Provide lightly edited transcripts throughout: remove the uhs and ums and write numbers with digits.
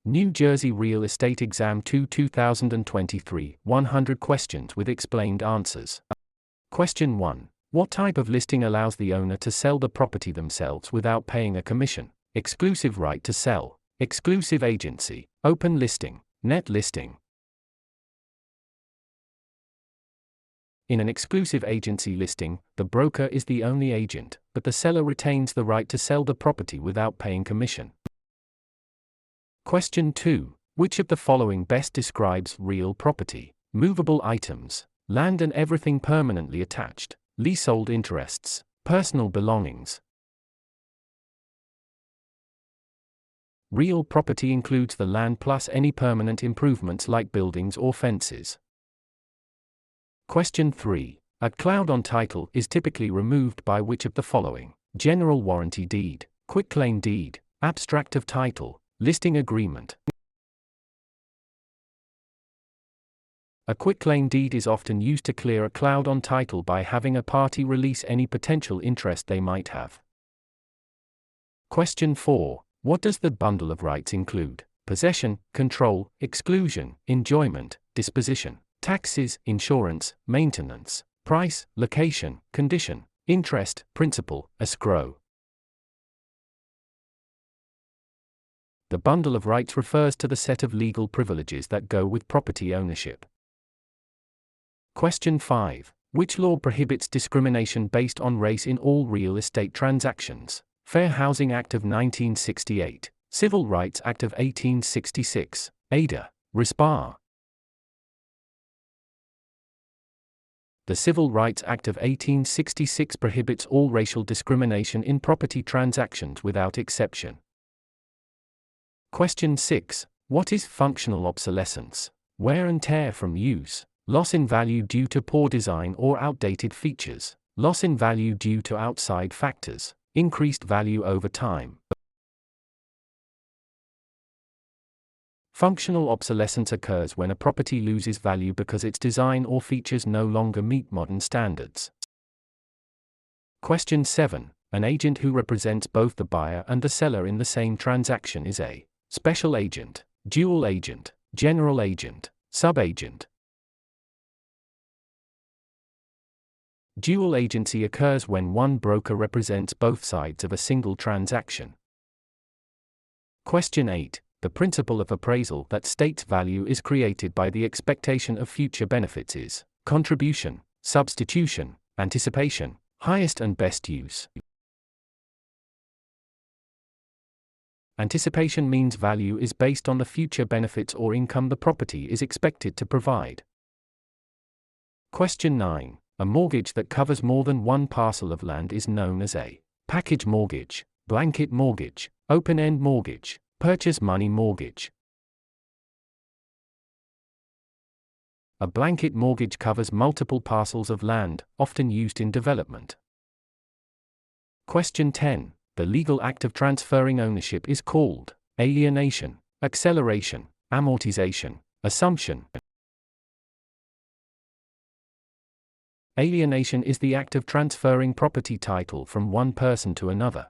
New Jersey Real Estate Exam 2 2023, 100 questions with explained answers. Question 1. What type of listing allows the owner to sell the property themselves without paying a commission? Exclusive right to sell, exclusive agency, open listing, net listing. In an exclusive agency listing, the broker is the only agent, but the seller retains the right to sell the property without paying commission. Question 2. Which of the following best describes real property? Movable items, land and everything permanently attached, leasehold interests, personal belongings. Real property includes the land plus any permanent improvements like buildings or fences. Question 3. A cloud on title is typically removed by which of the following? General warranty deed, quitclaim deed, abstract of title, listing agreement. A quitclaim deed is often used to clear a cloud on title by having a party release any potential interest they might have. Question 4. What does the bundle of rights include? Possession, control, exclusion, enjoyment, disposition, taxes, insurance, maintenance, price, location, condition, interest, principal, escrow. The bundle of rights refers to the set of legal privileges that go with property ownership. Question 5. Which law prohibits discrimination based on race in all real estate transactions? Fair Housing Act of 1968, Civil Rights Act of 1866, Ada, Respar. The Civil Rights Act of 1866 prohibits all racial discrimination in property transactions without exception. Question 6. What is functional obsolescence? Wear and tear from use, loss in value due to poor design or outdated features, loss in value due to outside factors, increased value over time. Functional obsolescence occurs when a property loses value because its design or features no longer meet modern standards. Question 7. An agent who represents both the buyer and the seller in the same transaction is a special agent, dual agent, general agent, subagent. Dual agency occurs when one broker represents both sides of a single transaction. Question 8. The principle of appraisal that states value is created by the expectation of future benefits is contribution, substitution, anticipation, highest and best use. Anticipation means value is based on the future benefits or income the property is expected to provide. Question 9. A mortgage that covers more than one parcel of land is known as a package mortgage, blanket mortgage, open-end mortgage, purchase money mortgage. A blanket mortgage covers multiple parcels of land, often used in development. Question 10. The legal act of transferring ownership is called alienation, acceleration, amortization, assumption. Alienation is the act of transferring property title from one person to another.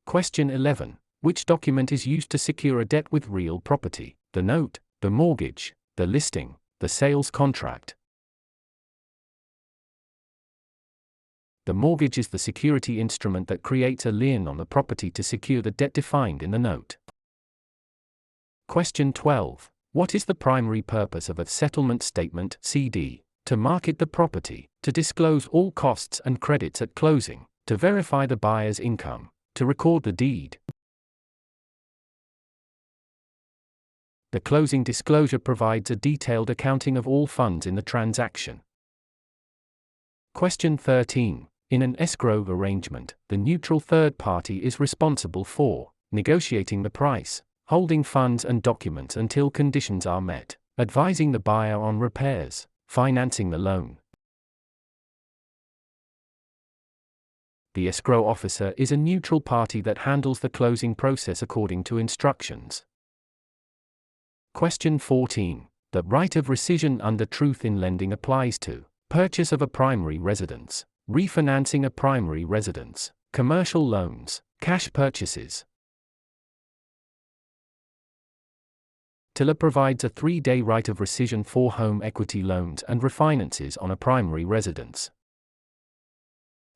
Question 11. Which document is used to secure a debt with real property? The note, the mortgage, the listing, the sales contract. The mortgage is the security instrument that creates a lien on the property to secure the debt defined in the note. Question 12. What is the primary purpose of a settlement statement (CD)? To market the property, to disclose all costs and credits at closing, to verify the buyer's income, to record the deed. The closing disclosure provides a detailed accounting of all funds in the transaction. Question 13. In an escrow arrangement, the neutral third party is responsible for negotiating the price, holding funds and documents until conditions are met, advising the buyer on repairs, financing the loan. The escrow officer is a neutral party that handles the closing process according to instructions. Question 14. The right of rescission under truth in lending applies to purchase of a primary residence, refinancing a primary residence, commercial loans, cash purchases. TILA provides a 3-day right of rescission for home equity loans and refinances on a primary residence.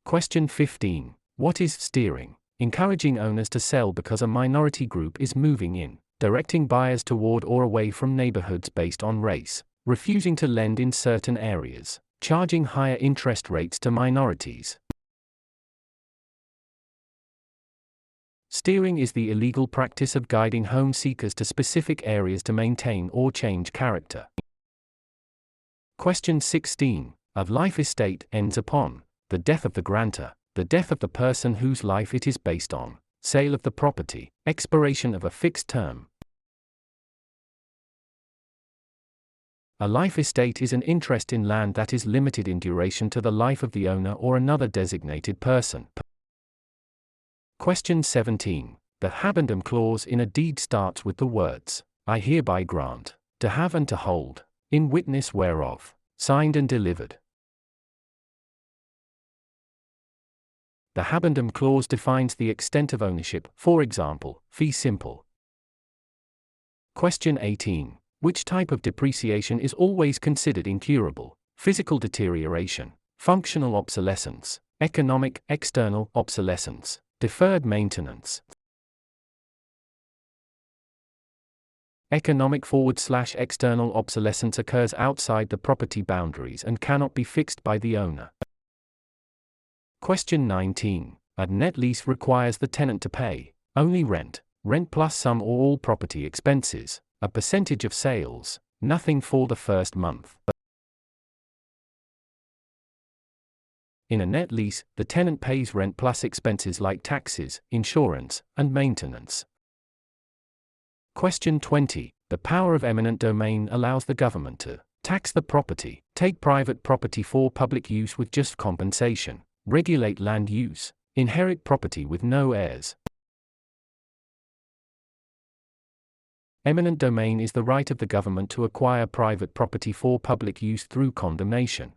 Question 15. What is steering? Encouraging owners to sell because a minority group is moving in, directing buyers toward or away from neighborhoods based on race, refusing to lend in certain areas, charging higher interest rates to minorities. Steering is the illegal practice of guiding home seekers to specific areas to maintain or change character. Question 16. A life estate ends upon the death of the grantor, the death of the person whose life it is based on, sale of the property, expiration of a fixed term. A life estate is an interest in land that is limited in duration to the life of the owner or another designated person. Question 17. The habendum clause in a deed starts with the words, I hereby grant, to have and to hold, in witness whereof, signed and delivered. The habendum clause defines the extent of ownership, for example, fee simple. Question 18. Which type of depreciation is always considered incurable? Physical deterioration, functional obsolescence, economic, external obsolescence, deferred maintenance. Economic / external obsolescence occurs outside the property boundaries and cannot be fixed by the owner. Question 19. A net lease requires the tenant to pay only rent plus some or all property expenses, a percentage of sales, nothing for the first month. In a net lease, the tenant pays rent plus expenses like taxes, insurance, and maintenance. Question 20. The power of eminent domain allows the government to tax the property, take private property for public use with just compensation, regulate land use, inherit property with no heirs. Eminent domain is the right of the government to acquire private property for public use through condemnation.